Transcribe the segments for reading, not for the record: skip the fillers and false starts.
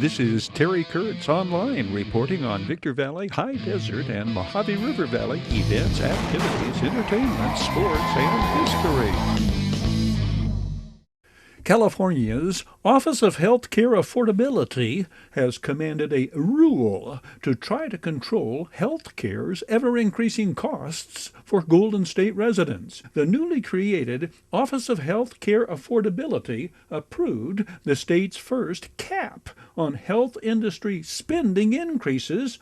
This is Terry Kurtz On-Line reporting on Victor Valley, High Desert, and Mojave River Valley events, activities, entertainment, sports, and history. California's Office of Healthcare Affordability has commanded a rule to try to control healthcare's ever-increasing costs for Golden State residents. The newly created Office of Healthcare Affordability approved the state's first cap on health industry spending increases.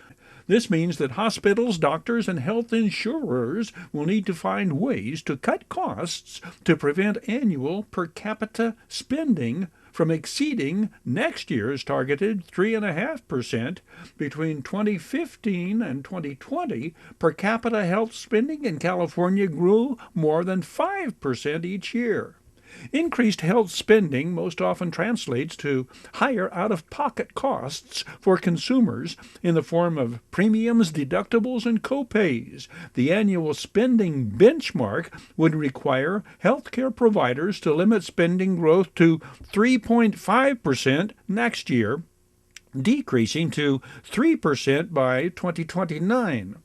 This means that hospitals, doctors, and health insurers will need to find ways to cut costs to prevent annual per capita spending from exceeding next year's targeted 3.5%. Between 2015 and 2020, per capita health spending in California grew more than 5% each year. Increased health spending most often translates to higher out-of-pocket costs for consumers in the form of premiums, deductibles, and copays. The annual spending benchmark would require healthcare providers to limit spending growth to 3.5% next year, decreasing to 3% by 2029.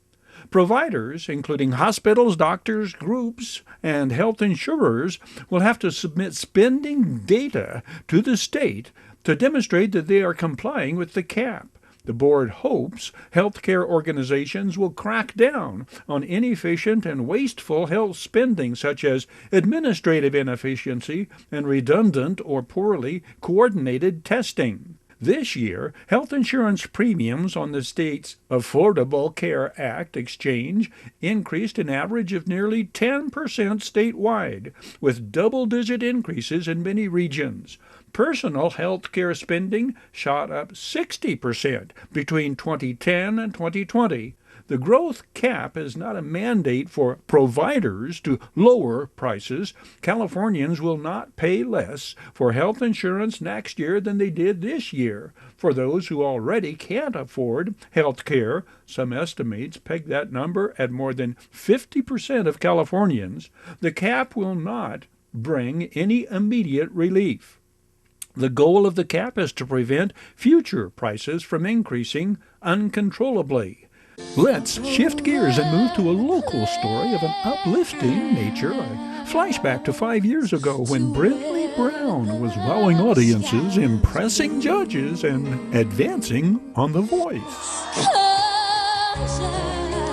Providers, including hospitals, doctors, groups, and health insurers, will have to submit spending data to the state to demonstrate that they are complying with the cap. The board hopes healthcare organizations will crack down on inefficient and wasteful health spending, such as administrative inefficiency and redundant or poorly coordinated testing. This year, health insurance premiums on the state's Affordable Care Act exchange increased an average of nearly 10% statewide, with double-digit increases in many regions. Personal health care spending shot up 60% between 2010 and 2020. The growth cap is not a mandate for providers to lower prices. Californians will not pay less for health insurance next year than they did this year. For those who already can't afford health care, some estimates peg that number at more than 50% of Californians, the cap will not bring any immediate relief. The goal of the cap is to prevent future prices from increasing uncontrollably. Let's shift gears and move to a local story of an uplifting nature. A flashback to 5 years ago when Brennley Brown was wowing audiences, impressing judges, and advancing on The Voice.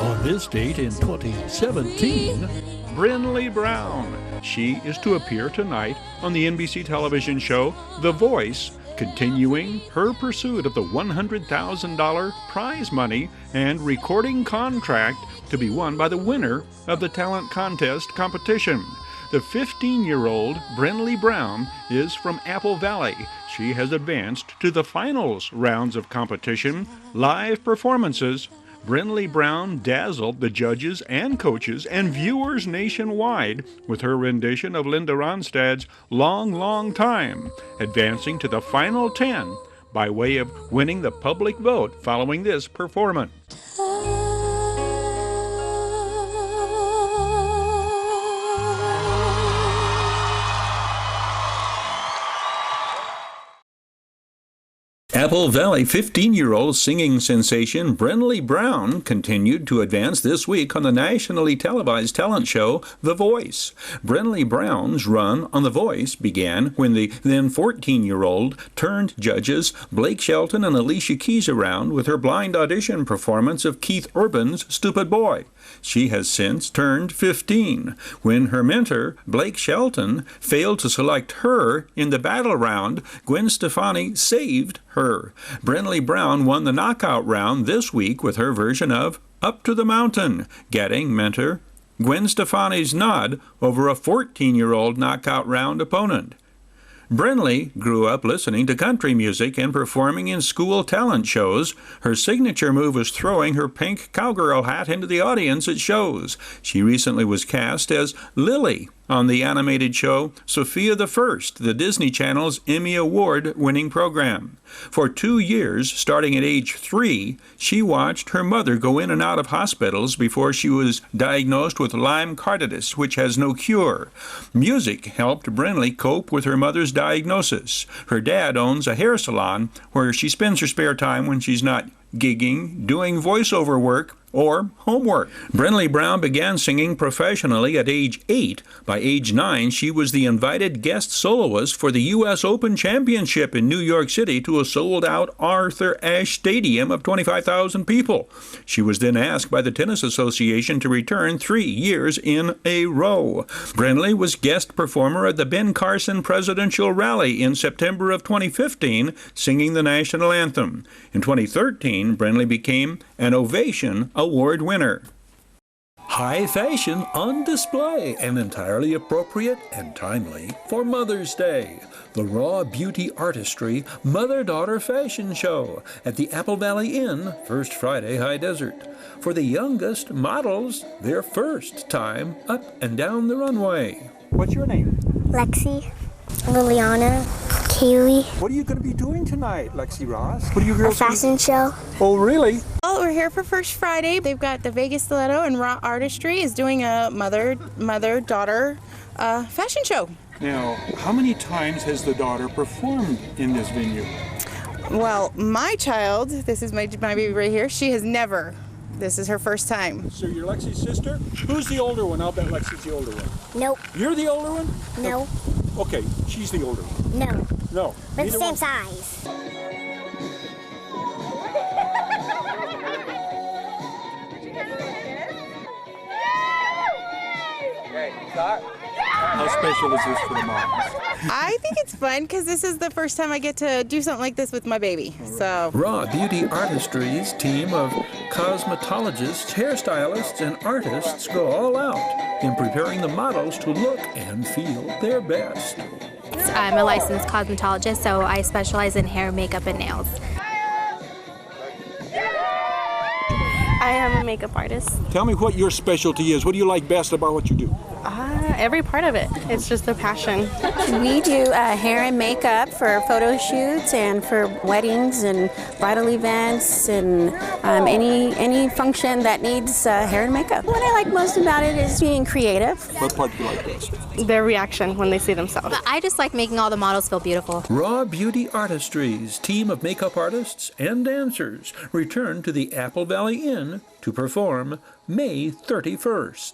On this date in 2017, Brennley Brown. She is to appear tonight on the NBC television show The Voice, continuing her pursuit of the $100,000 prize money and recording contract to be won by the winner of the talent contest competition. The 15-year-old Brennley Brown is from Apple Valley. She has advanced to the finals rounds of competition, live performances. Brennley Brown dazzled the judges and coaches and viewers nationwide with her rendition of Linda Ronstadt's Long, Long Time, advancing to the final 10 by way of winning the public vote following this performance. Apple Valley 15-year-old singing sensation Brennley Brown continued to advance this week on the nationally televised talent show The Voice. Brennley Brown's run on The Voice began when the then 14-year-old turned judges Blake Shelton and Alicia Keys around with her blind audition performance of Keith Urban's Stupid Boy. She has since turned 15, when her mentor, Blake Shelton, failed to select her in the battle round. Gwen Stefani saved her. Brennley Brown won the knockout round this week with her version of Up to the Mountain, getting mentor Gwen Stefani's nod over a 14-year-old knockout round opponent. Brennley grew up listening to country music and performing in school talent shows. Her signature move was throwing her pink cowgirl hat into the audience at shows. She recently was cast as Lily on the animated show Sophia the First, the Disney Channel's Emmy Award-winning program. For 2 years, starting at age 3, she watched her mother go in and out of hospitals before she was diagnosed with Lyme carditis, which has no cure. Music helped Brennley cope with her mother's diagnosis. Her dad owns a hair salon where she spends her spare time when she's not gigging, doing voiceover work, or homework. Brennley Brown began singing professionally at age 8. By age 9, she was the invited guest soloist for the U.S. Open Championship in New York City to a sold-out Arthur Ashe Stadium of 25,000 people. She was then asked by the Tennis Association to return 3 years in a row. Brennley was guest performer at the Ben Carson Presidential Rally in September of 2015, singing the national anthem. In 2013, Brennley became an Ovation Award winner. High fashion on display and entirely appropriate and timely for Mother's Day. The Raw Beauty Artistry Mother-Daughter Fashion Show at the Apple Valley Inn, First Friday, High Desert. For the youngest models, their first time up and down the runway. What's your name? Lexi, Liliana, Kaylee. What are you going to be doing tonight, Lexi Ross? What are you girls A fashion show. Oh, really? Well, we're here for First Friday. They've got the Vegas Stiletto and Raw Artistry is doing a mother-daughter fashion show. Now, how many times has the daughter performed in this venue? Well, my child, this is my baby right here, she has never. This is her first time. So you're Lexi's sister? Who's the older one? I'll bet Lexi's the older one. Nope. You're the older one? No. Okay, she's the older one. No. No. We're the Neither same one? size. How special is this for the moms? I think it's fun because this is the first time I get to do something like this with my baby. So Raw Beauty Artistry's team of cosmetologists, hairstylists, and artists go all out in preparing the models to look and feel their best. I'm a licensed cosmetologist, so I specialize in hair, makeup, and nails. I am a makeup artist. Tell me what your specialty is. What do you like best about what you do? Every part of it. It's just a passion. We do hair and makeup for photo shoots and for weddings and bridal events and any function that needs hair and makeup. What I like most about it is being creative. What part do you like best? Their reaction when they see themselves. I just like making all the models feel beautiful. Raw Beauty Artistry's team of makeup artists and dancers return to the Apple Valley Inn to perform May 31st.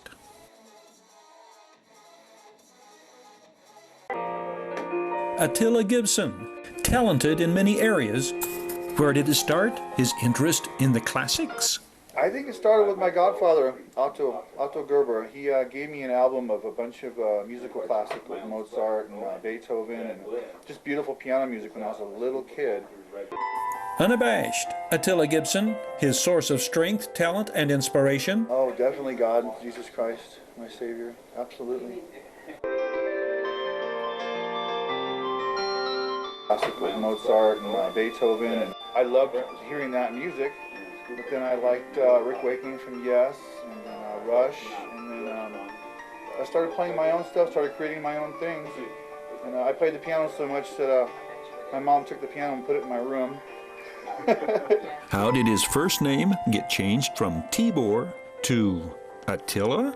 Attila Gibson, talented in many areas. Where did it start? His interest in the classics? I think it started with my godfather, Otto Gerber. He gave me an album of a bunch of musical classics like Mozart and Beethoven and just beautiful piano music when I was a little kid. Unabashed, Attila Gibson, his source of strength, talent, and inspiration. Oh, definitely God, Jesus Christ, my Savior, absolutely. Classic like Mozart and Beethoven, and I loved hearing that music. But then I liked Rick Wakeman from Yes, and then Rush, and then I started playing my own stuff, started creating my own things. And I played the piano so much that my mom took the piano and put it in my room. How did his first name get changed from Tibor to Attila?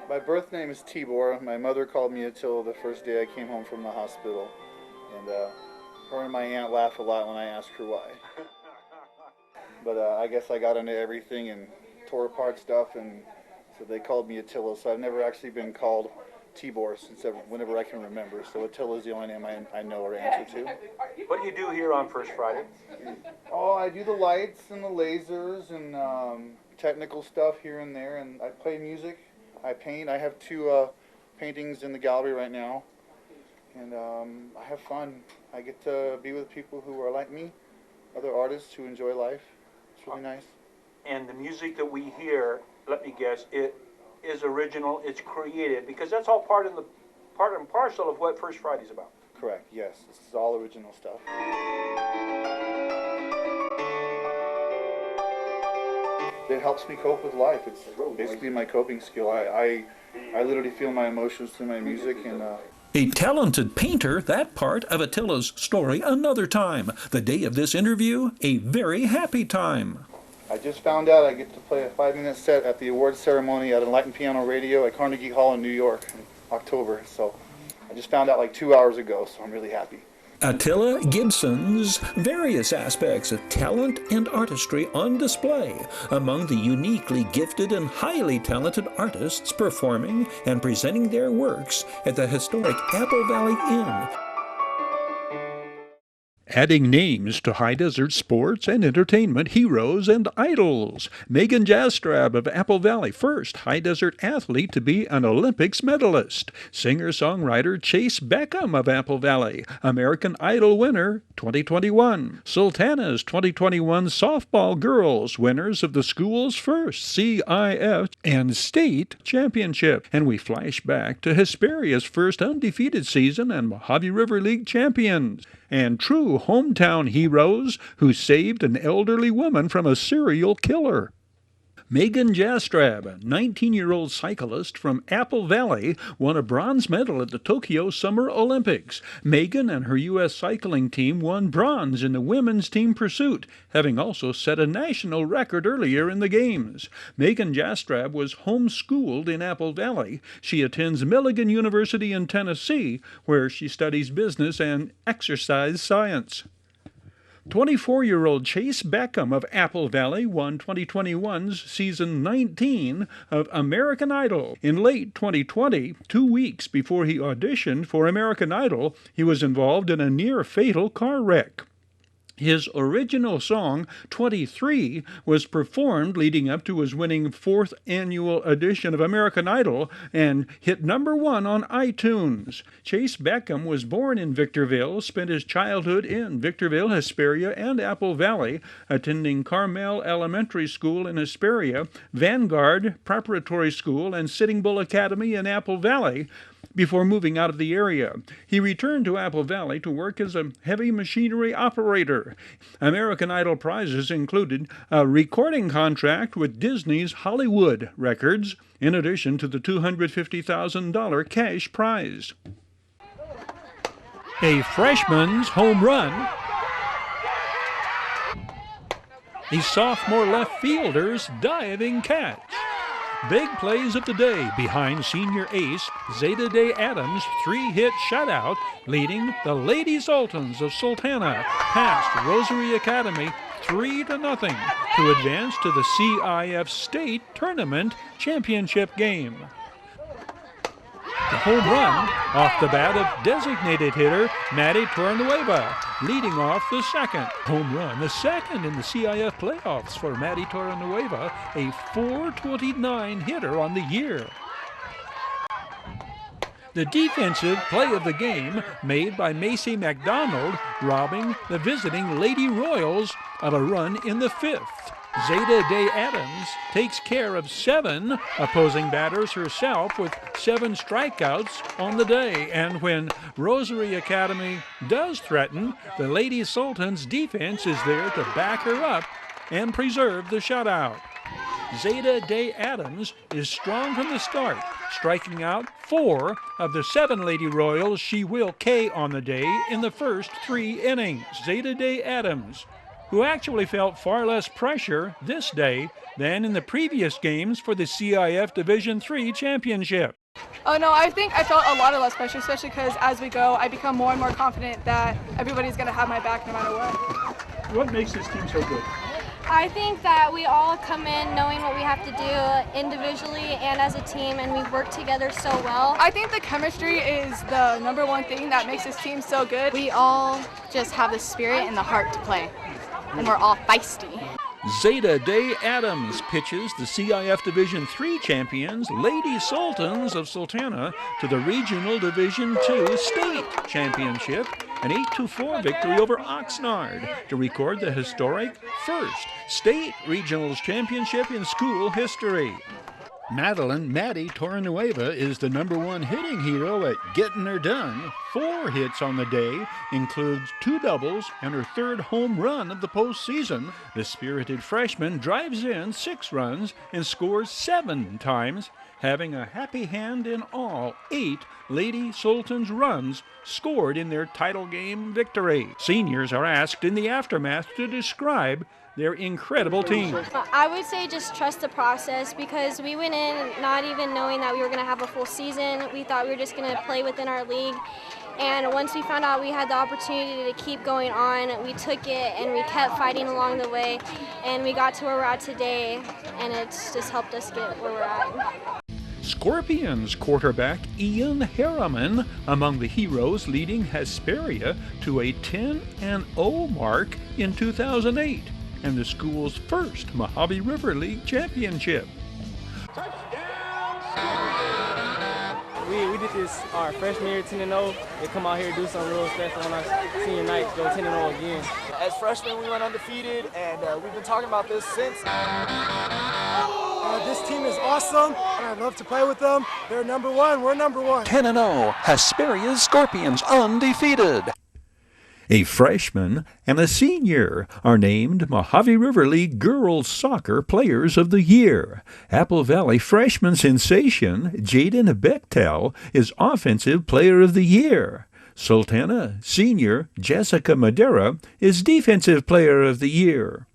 My birth name is Tibor. My mother called me Attila the first day I came home from the hospital. And her and my aunt laugh a lot when I ask her why. But I guess I got into everything and tore apart stuff, and so they called me Attila. So I've never actually been called Tibor since whenever I can remember. So Attila is the only name I know or answer to. What do you do here on First Friday? Oh, I do the lights and the lasers and technical stuff here and there, and I play music. I paint. I have 2 paintings in the gallery right now, and I have fun. I get to be with people who are like me, other artists who enjoy life. It's really nice. And the music that we hear, let me guess, it is original, it's created, because that's all part and parcel of what First Friday's about. Correct, yes. This is all original stuff. it helps me cope with life. It's basically my coping skill. I literally feel my emotions through my music, and A talented painter, that part of Attila's story another time. The day of this interview, a very happy time. I just found out I get to play a 5-minute set at the awards ceremony at Enlightened Piano Radio at Carnegie Hall in New York in October. So I just found out like 2 hours ago, so I'm really happy. Attila Gibson's various aspects of talent and artistry on display among the uniquely gifted and highly talented artists performing and presenting their works at the historic Apple Valley Inn. Adding names to high desert sports and entertainment heroes and idols. Megan Jastrab of Apple Valley, first high desert athlete to be an Olympics medalist. Singer-songwriter Chayse Beckham of Apple Valley, American Idol winner 2021. Sultana's 2021 softball girls, winners of the school's first CIF and state championship. And we flash back to Hesperia's first undefeated season and Mojave River League champions. And true hometown heroes who saved an elderly woman from a serial killer. Megan Jastrab, a 19-year-old cyclist from Apple Valley, won a bronze medal at the Tokyo Summer Olympics. Megan and her U.S. cycling team won bronze in the women's team pursuit, having also set a national record earlier in the Games. Megan Jastrab was homeschooled in Apple Valley. She attends Milligan University in Tennessee, where she studies business and exercise science. 24-year-old Chayse Beckham of Apple Valley won 2021's season 19 of American Idol. In late 2020, 2 weeks before he auditioned for American Idol, he was involved in a near-fatal car wreck. His original song, 23, was performed leading up to his winning 4th annual edition of American Idol and hit #1 on iTunes. Chayse Beckham was born in Victorville, spent his childhood in Victorville, Hesperia, and Apple Valley, attending Carmel Elementary School in Hesperia, Vanguard Preparatory School, and Sitting Bull Academy in Apple Valley, before moving out of the area. He returned to Apple Valley to work as a heavy machinery operator. American Idol prizes included a recording contract with Disney's Hollywood Records, in addition to the $250,000 cash prize. A freshman's home run. A sophomore left fielder's diving catch. Big plays of the day behind senior ace Zeta Day Adams' 3-hit shutout, leading the Lady Sultans of Sultana past Rosary Academy 3-0 to advance to the CIF State Tournament Championship game. The home run off the bat of designated hitter Maddie Torrenueva, leading off the second. Home run, the second in the CIF playoffs for Maddie Torrenueva, a .429 hitter on the year. The defensive play of the game made by Macy McDonald, robbing the visiting Lady Royals of a run in the 5th. Zeta Day Adams takes care of 7 opposing batters herself with 7 strikeouts on the day. And when Rosary Academy does threaten, the Lady Sultans defense is there to back her up and preserve the shutout. Zeta Day Adams is strong from the start, striking out 4 of the 7 Lady Royals she will K on the day in the first 3 innings. Zeta Day Adams, who actually felt far less pressure this day than in the previous games for the CIF Division III Championship. Oh no, I think I felt a lot of less pressure, especially because as we go, I become more and more confident that everybody's going to have my back no matter what. What makes this team so good? I think that we all come in knowing what we have to do individually and as a team, and we work together so well. I think the chemistry is the #1 thing that makes this team so good. We all just have the spirit and the heart to play, and we're all feisty. Zeta Day Adams pitches the CIF Division III champions, Lady Sultans of Sultana, to the Regional Division II State Championship, an 8-4 victory over Oxnard to record the historic first State Regionals Championship in school history. Madeline Maddie Torrenueva is the #1 hitting hero at getting her done. 4 hits on the day, includes 2 doubles and her 3rd home run of the postseason. The spirited freshman drives in 6 runs and scores 7 times, having a happy hand in all 8 Lady Sultans runs scored in their title game victory. Seniors are asked in the aftermath to describe their incredible team. I would say just trust the process, because we went in not even knowing that we were going to have a full season. We thought we were just going to play within our league. And once we found out we had the opportunity to keep going on, we took it and we kept fighting along the way. And we got to where we're at today, and it's just helped us get where we're at. Scorpions quarterback Ian Harriman among the heroes, leading Hesperia to a 10-0 mark in 2008 and the school's first Mojave River League championship. We did this our freshman year, 10-0. They come out here and do something real special on our senior night, go 10-0 again. As freshmen, we went undefeated, and we've been talking about this since. This team is awesome, and I'd love to play with them. They're #1, we're #1. 10-0, Hesperia's Scorpions undefeated. A freshman and a senior are named Mojave River League Girls Soccer Players of the Year. Apple Valley freshman sensation Jaden Bechtel is Offensive Player of the Year. Sultana senior Jessica Madera is Defensive Player of the Year.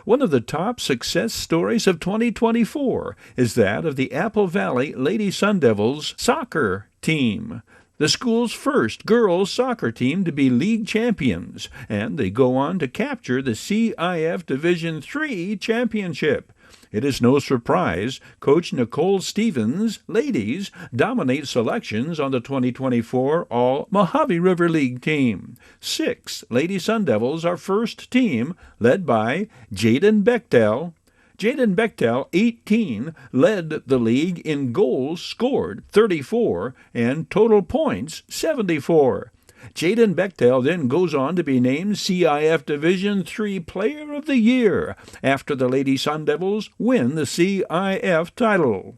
One of the top success stories of 2024 is that of the Apple Valley Lady Sun Devils soccer team, the school's first girls soccer team to be league champions, and they go on to capture the CIF Division III championship. It is no surprise Coach Nicole Stevens' ladies dominate selections on the 2024 All-Mojave River League team. 6 Lady Sun Devils are first team, led by Jaden Bechtel. Jaden Bechtel, 18, led the league in goals scored, 34, and total points, 74. Jaden Bechtel then goes on to be named CIF Division III Player of the Year after the Lady Sun Devils win the CIF title.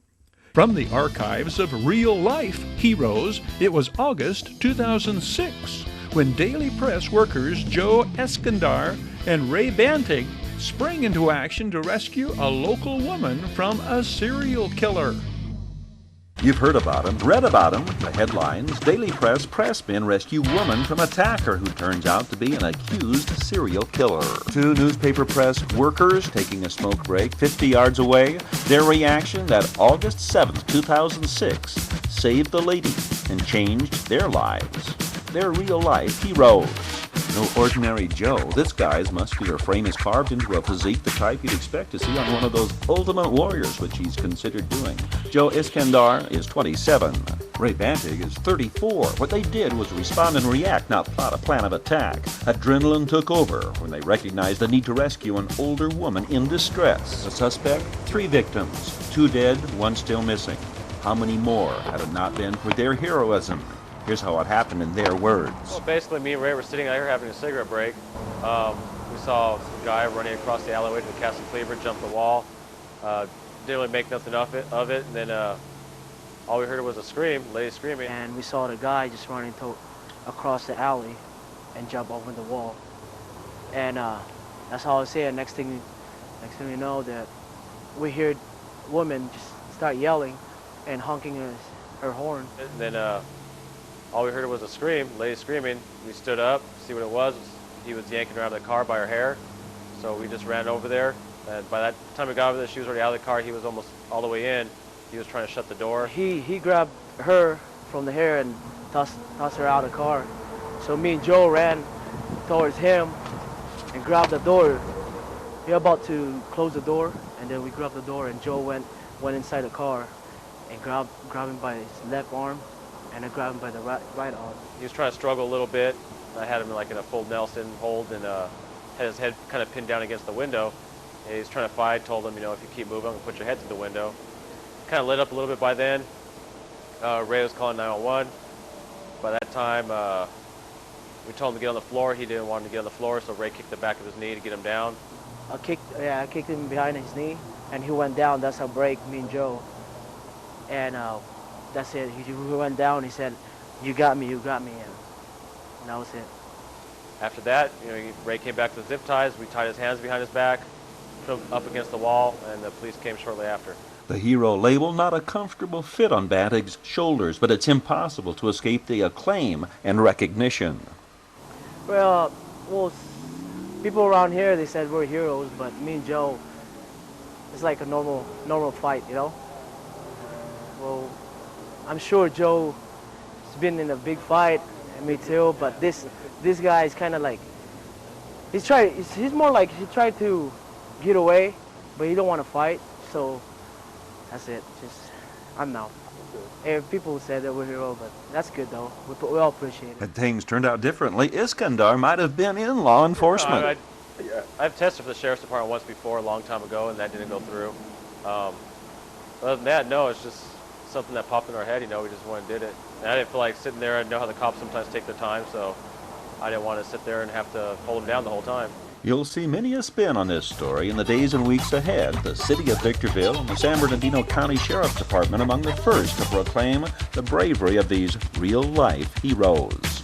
From the archives of real-life heroes, it was August 2006 when Daily Press workers Joe Eskandar and Ray Bantig sprang into action to rescue a local woman from a serial killer. You've heard about him, read about him. The headlines: Daily Press pressmen rescue woman from attacker who turns out to be an accused serial killer. 2 newspaper press workers taking a smoke break 50 yards away. Their reaction that August 7th, 2006 saved the lady and changed their lives. They're real-life heroes. No ordinary Joe. This guy's muscular frame is carved into a physique the type you'd expect to see on one of those Ultimate Warriors, which he's considered doing. Joe Iskandar is 27. Ray Bantig is 34. What they did was respond and react, not plot a plan of attack. Adrenaline took over when they recognized the need to rescue an older woman in distress. The suspect, 3 victims, 2 dead, 1 still missing. How many more had it not been for their heroism? Here's how it happened in their words. Well, basically, me and Ray were sitting out here having a cigarette break. We saw a guy running across the alleyway to the Castle Cleaver, jump the wall. Didn't really make nothing of it. And then all we heard was a scream, lady screaming. And we saw the guy just running across the alley and jump over the wall. And that's all I see. And next thing we know, that we heard a woman just start yelling and honking her horn. And then all we heard was a scream, lady screaming. We stood up, see what it was. He was yanking her out of the car by her hair. So we just ran over there. And by that time we got over there, she was already out of the car. He was almost all the way in. He was trying to shut the door. He grabbed her from the hair and tossed her out of the car. So me and Joe ran towards him and grabbed the door. We were about to close the door, and then we grabbed the door, and Joe went inside the car and grabbed him by his left arm, and I grabbed him by the right arm. He was trying to struggle a little bit. I had him like in a full Nelson hold and had his head kind of pinned down against the window. And he was trying to fight, told him, if you keep moving, I'm going to put your head through the window. Kind of lit up a little bit by then. Ray was calling 911. By that time, we told him to get on the floor. He didn't want him to get on the floor, so Ray kicked the back of his knee to get him down. I kicked him behind his knee, and he went down. That's how break me and Joe and that's it. He went down. He said, "You got me, and that was it. After that, Ray came back to the zip ties. We tied his hands behind his back, put him up against the wall, and the police came shortly after. The hero label not a comfortable fit on Bantig's shoulders, but it's impossible to escape the acclaim and recognition. Well, people around here, they said we're heroes, but me and Joe, it's like a normal fight, Well, I'm sure Joe's been in a big fight, and me too, but this guy is kind of like, he's more like he tried to get away, but he don't want to fight, so that's it. I'm out. People said that we're heroes, but that's good though. We all appreciate it. Had things turned out differently, Iskandar might have been in law enforcement. I've tested for the sheriff's department once before, a long time ago, and that didn't go through. Other than that, no, it's just something that popped in our head. We just went and did it. And I didn't feel like sitting there. I know how the cops sometimes take their time, so I didn't want to sit there and have to hold them down the whole time. You'll see many a spin on this story in the days and weeks ahead. The city of Victorville and the San Bernardino County Sheriff's Department among the first to proclaim the bravery of these real-life heroes.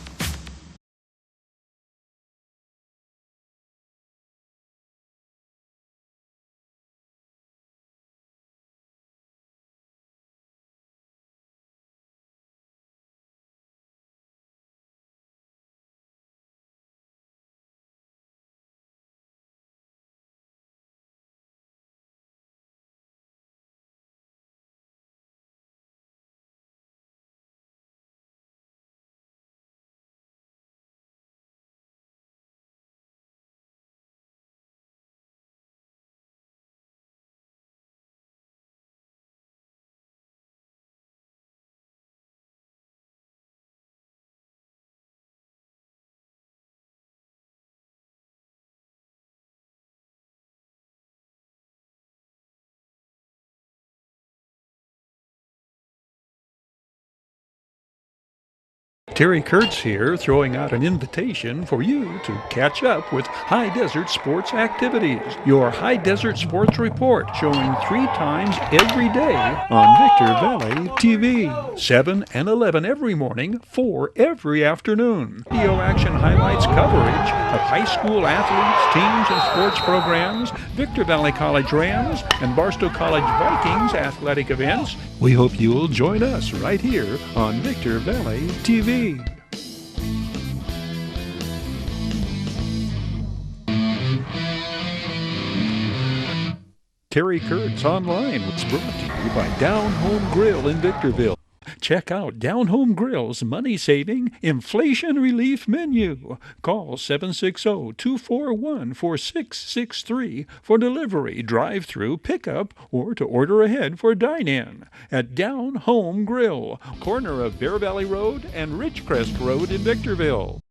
Terry Kurtz here, throwing out an invitation for you to catch up with High Desert Sports activities. Your High Desert Sports Report, showing 3 times every day on Victor Valley TV. 7 and 11 every morning, 4 every afternoon. Video action highlights coverage of high school athletes, teams, and sports programs, Victor Valley College Rams, and Barstow College Vikings athletic events. We hope you'll join us right here on Victor Valley TV. Terry Kurtz On-Line was brought to you by Down Home Grill in Victorville. Check out Down Home Grill's money-saving, inflation relief menu. Call 760-241-4663 for delivery, drive-through, pickup, or to order ahead for dine-in. At Down Home Grill, corner of Bear Valley Road and Ridgecrest Road in Victorville.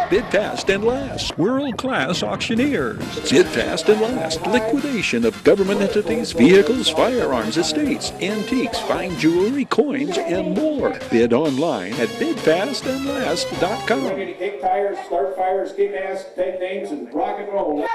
Bid fast and last. World-class auctioneers. Bid fast and last. Liquidation of government entities, vehicles, firearms, estates, antiques, fine jewelry, coins, and more. Bid online at bidfastandlast.com. Kick tires, start fires, kick ass, take names, and rock and roll.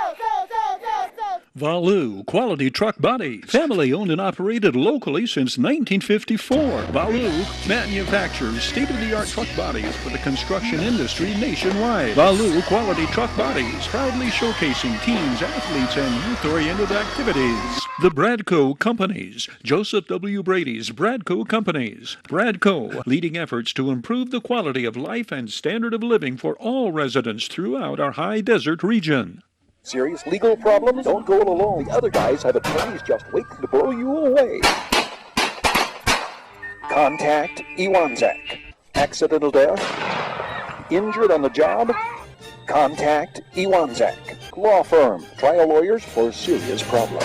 Valu Quality Truck Bodies. Family owned and operated locally since 1954. Valu manufactures state-of-the-art truck bodies for the construction industry nationwide. Valu Quality Truck Bodies, proudly showcasing teams, athletes, and youth-oriented activities. The Bradco Companies. Joseph W. Brady's Bradco Companies. Bradco, leading efforts to improve the quality of life and standard of living for all residents throughout our high desert region. Serious legal problems? Don't go alone. The other guys have attorneys just waiting to blow you away. Contact Iwanzak. Accidental death? Injured on the job? Contact Iwanzak. Law firm. Trial lawyers for serious problems.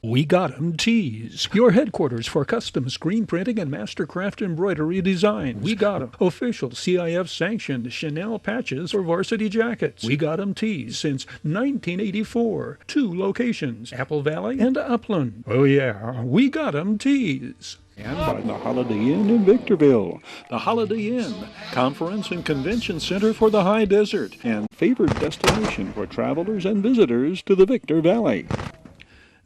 We Got 'em Tees, your headquarters for custom screen printing and mastercraft embroidery designs. We Got 'em official CIF sanctioned Chanel patches for varsity jackets. We Got 'em Tees since 1984. 2 locations, Apple Valley and Upland. Oh yeah, We Got 'em Tees. And by the Holiday Inn in Victorville. The Holiday Inn, conference and convention center for the high desert and favored destination for travelers and visitors to the Victor Valley.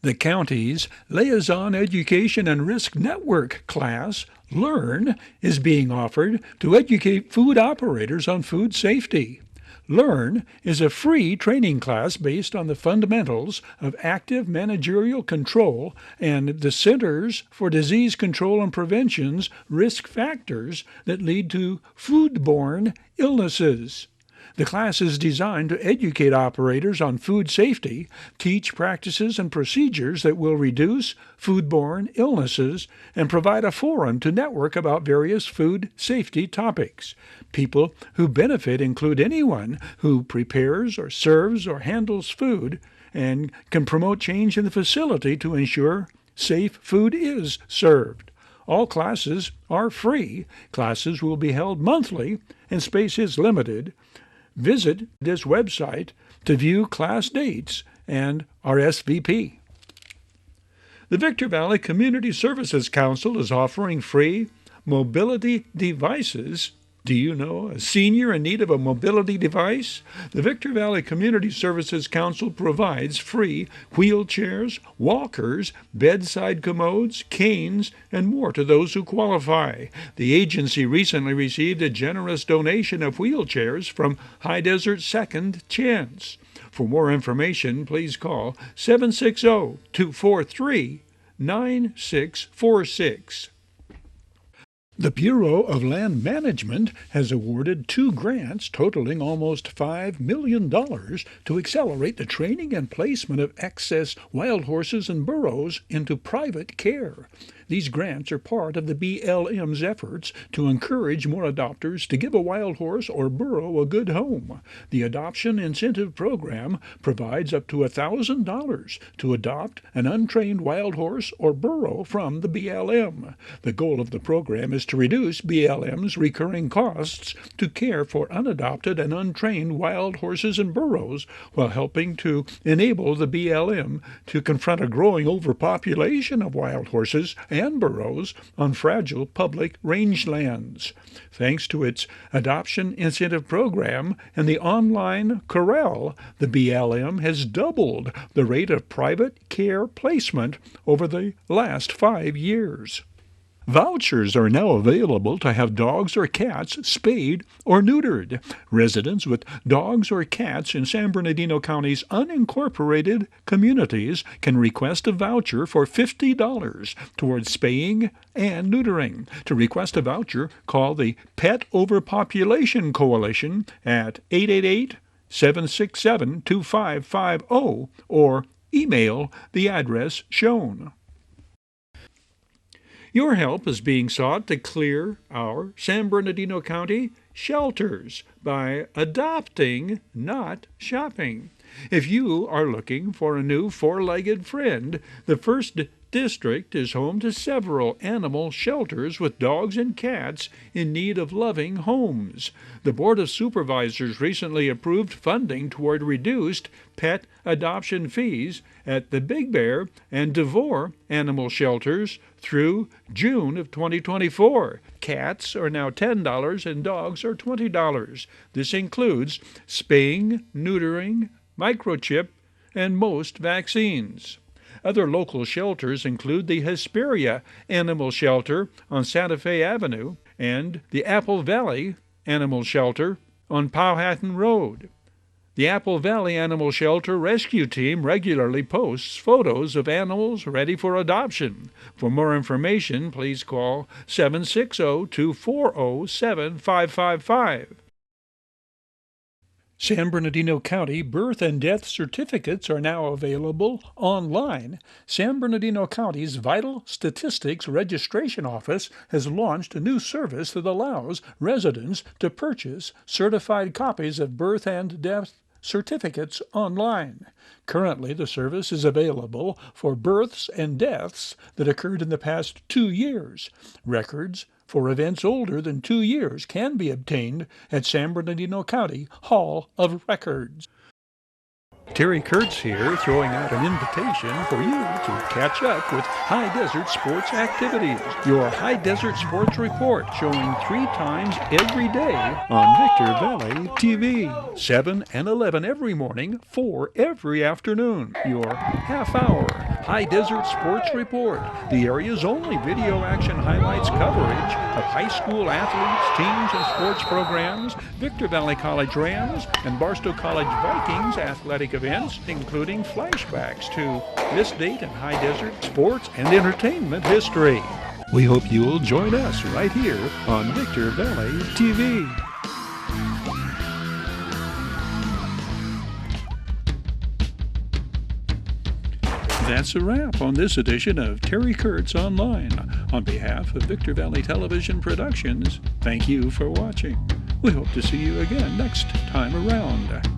The county's Liaison Education and Risk Network class, Learn, is being offered to educate food operators on food safety. Learn is a free training class based on the fundamentals of active managerial control and the Centers for Disease Control and Prevention's risk factors that lead to foodborne illnesses. The class is designed to educate operators on food safety, teach practices and procedures that will reduce foodborne illnesses, and provide a forum to network about various food safety topics. People who benefit include anyone who prepares or serves or handles food and can promote change in the facility to ensure safe food is served. All classes are free. Classes will be held monthly, and space is limited. Visit this website to view class dates and RSVP. The Victor Valley Community Services Council is offering free mobility devices. Do you know a senior in need of a mobility device? The Victor Valley Community Services Council provides free wheelchairs, walkers, bedside commodes, canes, and more to those who qualify. The agency recently received a generous donation of wheelchairs from High Desert Second Chance. For more information, please call 760-243-9646. The Bureau of Land Management has awarded 2 grants totaling almost $5 million to accelerate the training and placement of excess wild horses and burros into private care. These grants are part of the BLM's efforts to encourage more adopters to give a wild horse or burro a good home. The Adoption Incentive Program provides up to $1,000 to adopt an untrained wild horse or burro from the BLM. The goal of the program is to reduce BLM's recurring costs to care for unadopted and untrained wild horses and burros, while helping to enable the BLM to confront a growing overpopulation of wild horses and burros on fragile public rangelands. Thanks to its Adoption Incentive Program and the online corral, the BLM has doubled the rate of private care placement over the last 5 years. Vouchers are now available to have dogs or cats spayed or neutered. Residents with dogs or cats in San Bernardino County's unincorporated communities can request a voucher for $50 towards spaying and neutering. To request a voucher, call the Pet Overpopulation Coalition at 888-767-2550 or email the address shown. Your help is being sought to clear our San Bernardino County shelters by adopting, not shopping. If you are looking for a new four-legged friend, the First District is home to several animal shelters with dogs and cats in need of loving homes. The Board of Supervisors recently approved funding toward reduced pet adoption fees at the Big Bear and Devore animal shelters through June of 2024. Cats are now $10 and dogs are $20. This includes spaying, neutering, microchip, and most vaccines. Other local shelters include the Hesperia Animal Shelter on Santa Fe Avenue and the Apple Valley Animal Shelter on Powhatan Road. The Apple Valley Animal Shelter Rescue Team regularly posts photos of animals ready for adoption. For more information, please call 760-240-7555. San Bernardino County birth and death certificates are now available online. San Bernardino County's Vital Statistics Registration Office has launched a new service that allows residents to purchase certified copies of birth and death certificates online. Currently, the service is available for births and deaths that occurred in the past 2 years. Records for events older than 2 years can be obtained at San Bernardino County Hall of Records. Terry Kurtz here, throwing out an invitation for you to catch up with High Desert Sports activities. Your High Desert Sports Report, showing 3 times every day on Victor Valley TV. 7 and 11 every morning, 4 every afternoon. Your half-hour High Desert Sports Report, the area's only video action highlights coverage of high school athletes, teams, and sports programs, Victor Valley College Rams, and Barstow College Vikings athletic events, including flashbacks to this date in High Desert sports and entertainment history. We hope you'll join us right here on Victor Valley TV. That's a wrap on this edition of Terry Kurtz On-Line. On behalf of Victor Valley Television Productions, thank you for watching. We hope to see you again next time around.